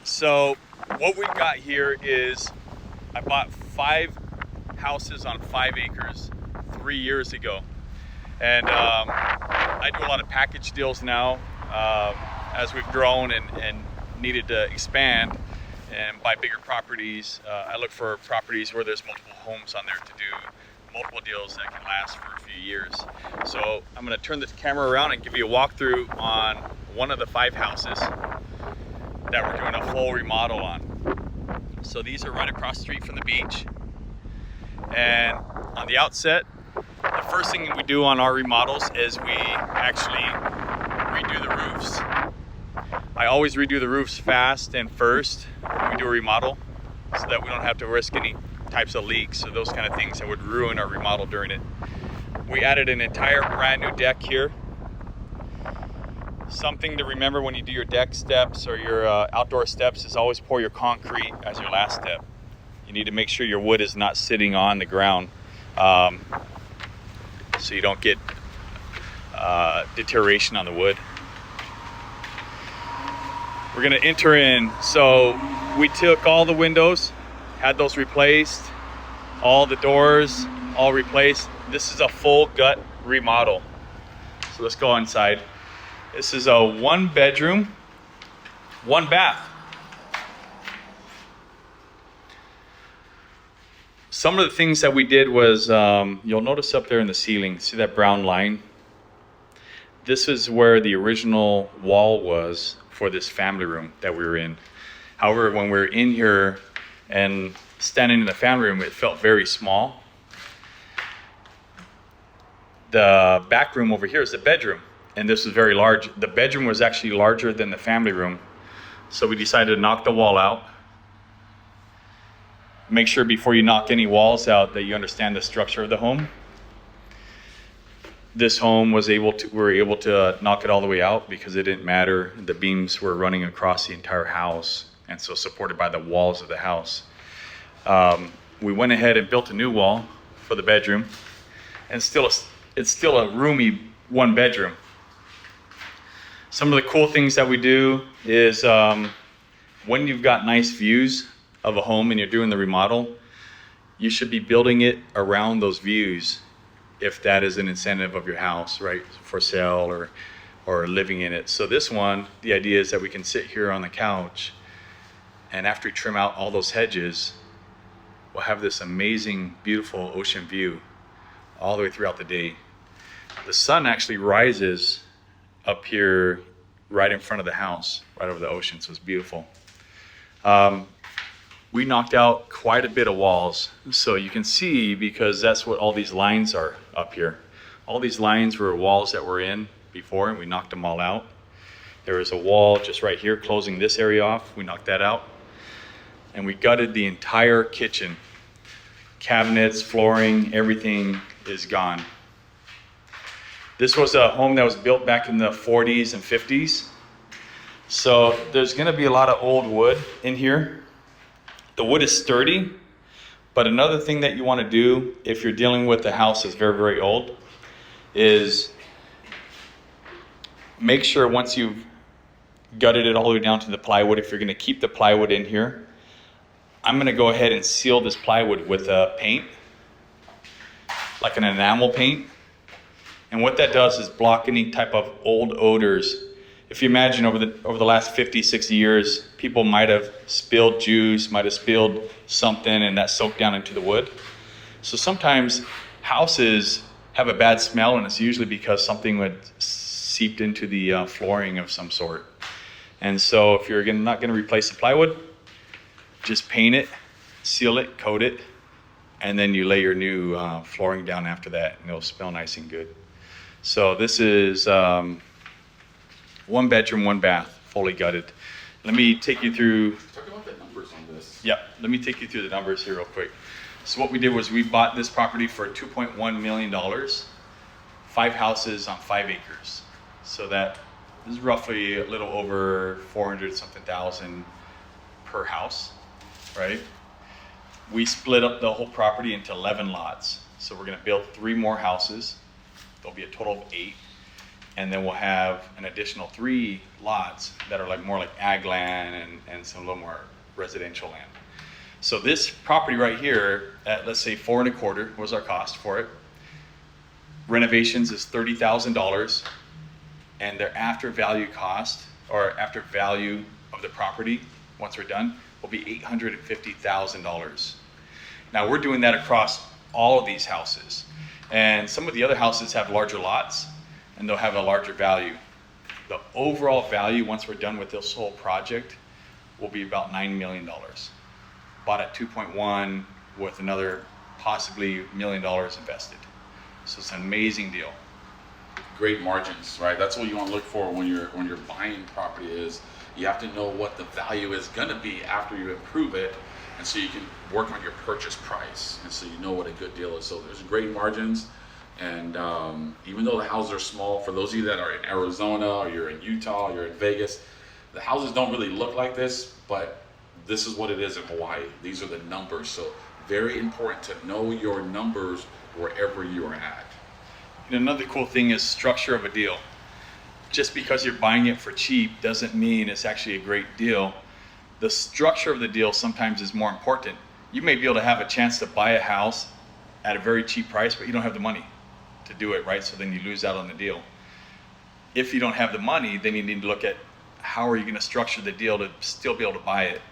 So what we've got here is I bought 5 houses on 5 acres 3 years ago. And I do a lot of package deals now as we've grown and needed to expand and buy bigger properties. I look for properties where there's multiple homes on there to do multiple deals that can last for a few years. So I'm going to turn the camera around and give you a walkthrough on one of the 5 houses that we're doing a full remodel on. So these are right across the street from the beach. And on the outset, the first thing we do on our remodels is we actually redo the roofs. I always redo the roofs fast and first when we do a remodel so that we don't have to risk any types of leaks or those kind of things that would ruin our remodel during it. We added an entire brand new deck here. Something to remember when you do your deck steps or your outdoor steps is always pour your concrete as your last step. You need to make sure your wood is not sitting on the ground so you don't get deterioration on the wood. We're gonna enter in. So we took all the windows, had those replaced, all the doors, all replaced. This is a full gut remodel. So let's go inside. This is a 1 bedroom, 1 bath. Some of the things that we did was, you'll notice up there in the ceiling, see that brown line? This is where the original wall was for this family room that we were in. However, when we were in here and standing in the family room, it felt very small. The back room over here is the bedroom, and this was very large. The bedroom was actually larger than the family room. So we decided to knock the wall out. Make sure before you knock any walls out that you understand the structure of the home. This home we were able to knock it all the way out because it didn't matter. The beams were running across the entire house and so supported by the walls of the house. We went ahead and built a new wall for the bedroom, and it's still a roomy 1 bedroom. Some of the cool things that we do is when you've got nice views of a home and you're doing the remodel, you should be building it around those views if that is an incentive of your house, right, for sale or living in it. So this one, the idea is that we can sit here on the couch, and after we trim out all those hedges, we'll have this amazing, beautiful ocean view all the way throughout the day. The sun actually rises up here right in front of the house, right over the ocean, so it's beautiful. We knocked out quite a bit of walls, so you can see, because that's what all these lines are up here. All these lines were walls that were in before, and we knocked them all out. There was a wall just right here closing this area off. We knocked that out, and we gutted the entire kitchen. Cabinets, flooring, everything is gone. This was a home that was built back in the 40s and 50s. So there's gonna be a lot of old wood in here. The wood is sturdy, but another thing that you wanna do if you're dealing with a house that's very, very old is make sure once you've gutted it all the way down to the plywood, if you're gonna keep the plywood in here, I'm gonna go ahead and seal this plywood with a paint, like an enamel paint. And what that does is block any type of old odors. If you imagine over the last 50, 60 years, people might have spilled juice, might have spilled something, and that soaked down into the wood. So sometimes houses have a bad smell, and it's usually because something would seeped into the flooring of some sort. And so if you're not gonna replace the plywood, just paint it, seal it, coat it, and then you lay your new flooring down after that, and it'll smell nice and good. So this is 1 bedroom, 1 bath, fully gutted. Let me take you through. Talk about the numbers on this. Yeah, let me take you through the numbers here real quick. So what we did was we bought this property for $2.1 million, 5 houses on 5 acres. So that is roughly a little over 400 something thousand per house, right? We split up the whole property into 11 lots. So we're gonna build 3 more houses. There'll be a total of 8. and then we'll have an additional 3 lots that are more like ag land and some little more residential land. So this property right here, at let's say 4.25 was our cost for it. Renovations is $30,000, and their after value cost, or after value of the property, once we're done, will be $850,000. Now we're doing that across all of these houses. And some of the other houses have larger lots, and they'll have a larger value. The overall value, once we're done with this whole project, will be about $9 million. Bought at 2.1 with another possibly $1 million invested. So it's an amazing deal. Great margins, right? That's what you want to look for when you're buying property. Is you have to know what the value is going to be after you improve it, and so you can work on your purchase price, and so you know what a good deal is. So there's great margins, and even though the houses are small, for those of you that are in Arizona, or you're in Utah, or you're in Vegas, the houses don't really look like this, but this is what it is in Hawaii. These are the numbers. So very important to know your numbers wherever you are at. And another cool thing is structure of a deal. Just because you're buying it for cheap doesn't mean it's actually a great deal. The structure of the deal sometimes is more important. You may be able to have a chance to buy a house at a very cheap price, but you don't have the money to do it, right? So then you lose out on the deal. If you don't have the money, then you need to look at how are you going to structure the deal to still be able to buy it.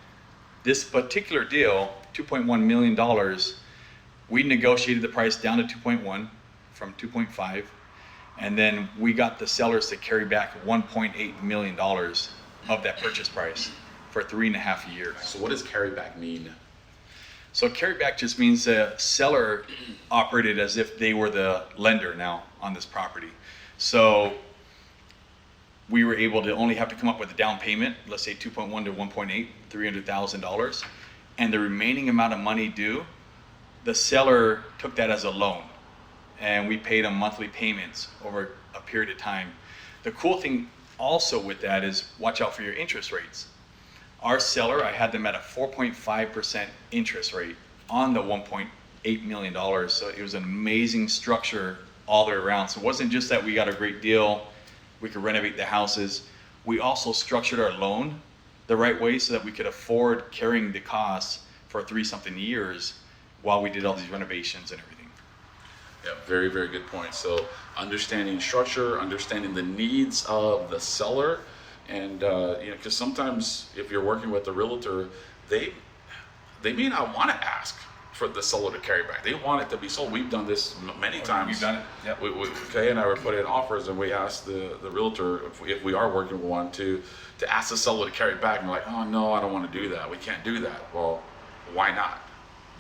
This particular deal, $2.1 million, we negotiated the price down to 2.1 from 2.5, and then we got the sellers to carry back $1.8 million of that purchase price for 3.5 years. So what does carryback mean? So carryback just means the seller operated as if they were the lender now on this property. So we were able to only have to come up with a down payment, let's say 2.1 to 1.8, $300,000, and the remaining amount of money due, the seller took that as a loan, and we paid them monthly payments over a period of time. The cool thing also with that is watch out for your interest rates. Our seller, I had them at a 4.5% interest rate on the $1.8 million. So it was an amazing structure all the way around. So it wasn't just that we got a great deal, we could renovate the houses. We also structured our loan the right way so that we could afford carrying the costs for 3-something years while we did all these renovations and everything. Yeah, very, very good point. So understanding structure, understanding the needs of the seller, and because sometimes if you're working with a realtor, they may not want to ask for the seller to carry back. They want it to be sold. We've done this many times. We've done it. Yep. Kay and I were putting in offers, and we asked the realtor if we are working with one to ask the seller to carry it back. And we're like, oh no, I don't want to do that. We can't do that. Well, why not?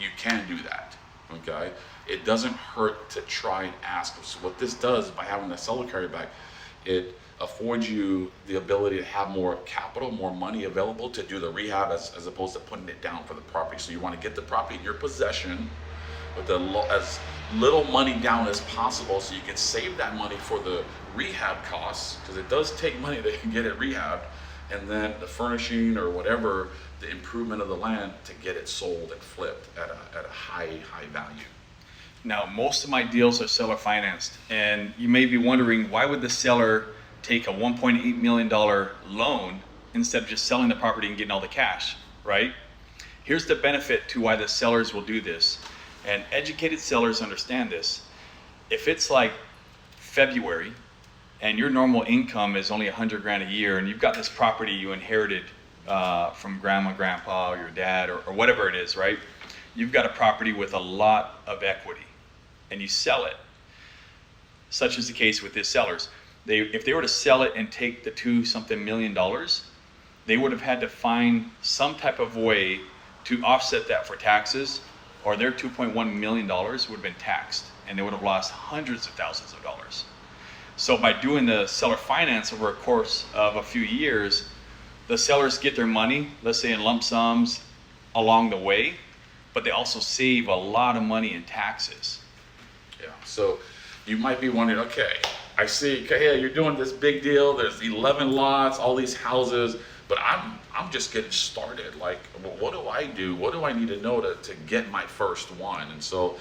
You can do that. Okay. It doesn't hurt to try and ask. So what this does by having the seller carry back, it affords you the ability to have more capital, more money available to do the rehab as opposed to putting it down for the property. So you want to get the property in your possession with as little money down as possible, so you can save that money for the rehab costs, because it does take money to get it rehabbed, and then the furnishing or whatever, the improvement of the land to get it sold and flipped at a high value. Now, most of my deals are seller financed, and you may be wondering, why would the seller take a $1.8 million loan instead of just selling the property and getting all the cash, right? Here's the benefit to why the sellers will do this, and educated sellers understand this. If it's like February and your normal income is only $100,000 a year, and you've got this property you inherited from grandma, grandpa, or your dad, or whatever it is, right? You've got a property with a lot of equity, and you sell it. Such is the case with these sellers. If they were to sell it and take the $2-something million, they would have had to find some type of way to offset that for taxes, or their $2.1 million would have been taxed, and they would have lost hundreds of thousands of dollars. So by doing the seller finance over a course of a few years, the sellers get their money, let's say in lump sums, along the way, but they also save a lot of money in taxes. Yeah, so you might be wondering, okay, I see, okay, yeah, you're doing this big deal, there's 11 lots, all these houses, but I'm just getting started. Like, what do I do? What do I need to know to get my first one? And so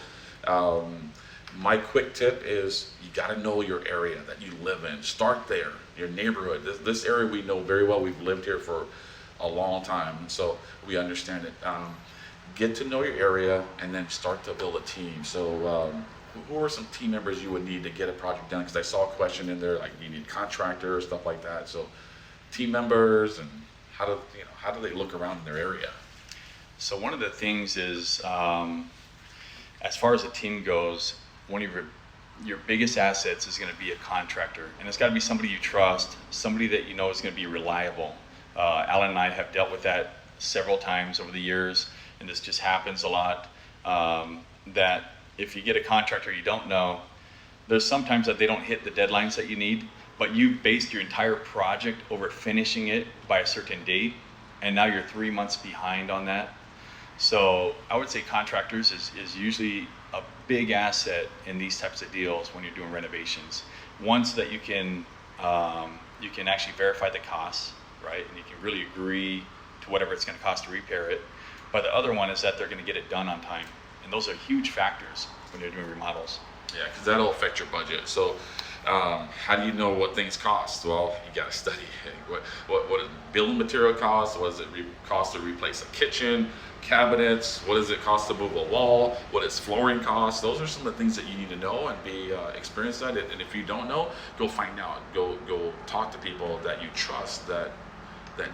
My quick tip is you got to know your area that you live in. Start there, your neighborhood. This area we know very well. We've lived here for a long time, so we understand it. Get to know your area and then start to build a team. So who are some team members you would need to get a project done? Because I saw a question in there like you need contractors, stuff like that. So team members, and how do they look around in their area? So one of the things is, as far as a team goes, one of your biggest assets is going to be a contractor, and it's got to be somebody you trust, somebody that you know is going to be reliable. Alan and I have dealt with that several times over the years, and this just happens a lot, that if you get a contractor you don't know, there's sometimes that they don't hit the deadlines that you need, but you based your entire project over finishing it by a certain date, and now you're 3 months behind on that. So I would say contractors is usually a big asset in these types of deals when you're doing renovations. One, so that you can actually verify the costs, right? And you can really agree to whatever it's going to cost to repair it. But the other one is that they're going to get it done on time. And those are huge factors when you're doing remodels. Yeah, because that'll affect your budget. So how do you know what things cost? Well, you got to study what does building material cost? What does it cost to replace a kitchen, cabinets? What does it cost to move a wall? What does flooring cost? Those are some of the things that you need to know and be experienced at it. And if you don't know, go find out. Go talk to people that you trust that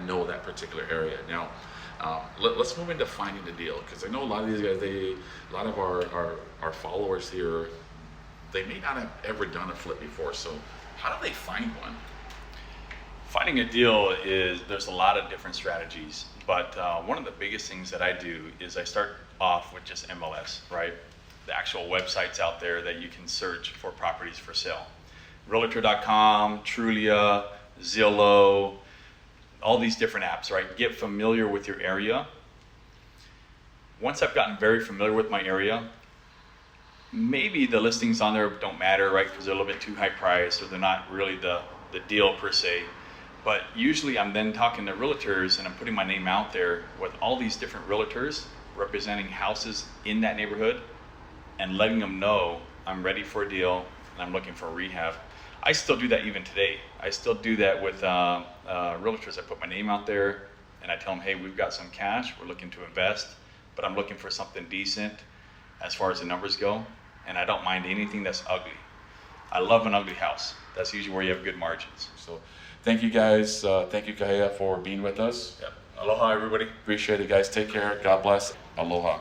know that particular area. Now, let's move into finding the deal, because I know a lot of these guys, a lot of our followers here, they may not have ever done a flip before. So how do they find one? Finding a deal there's a lot of different strategies, but one of the biggest things that I do is I start off with just MLS, right? The actual websites out there that you can search for properties for sale. Realtor.com, Trulia, Zillow, all these different apps, right? Get familiar with your area. Once I've gotten very familiar with my area, maybe the listings on there don't matter, right? Because they're a little bit too high priced, or they're not really the deal per se. But usually I'm then talking to realtors and I'm putting my name out there with all these different realtors representing houses in that neighborhood and letting them know I'm ready for a deal and I'm looking for a rehab. I still do that even today. I still do that with realtors. I put my name out there and I tell them, hey, we've got some cash, we're looking to invest, but I'm looking for something decent as far as the numbers go, and I don't mind anything that's ugly. I love an ugly house. That's usually where you have good margins. So thank you guys. Thank you, Kahea, for being with us. Yep. Aloha, everybody. Appreciate it, guys. Take care. God bless. Aloha.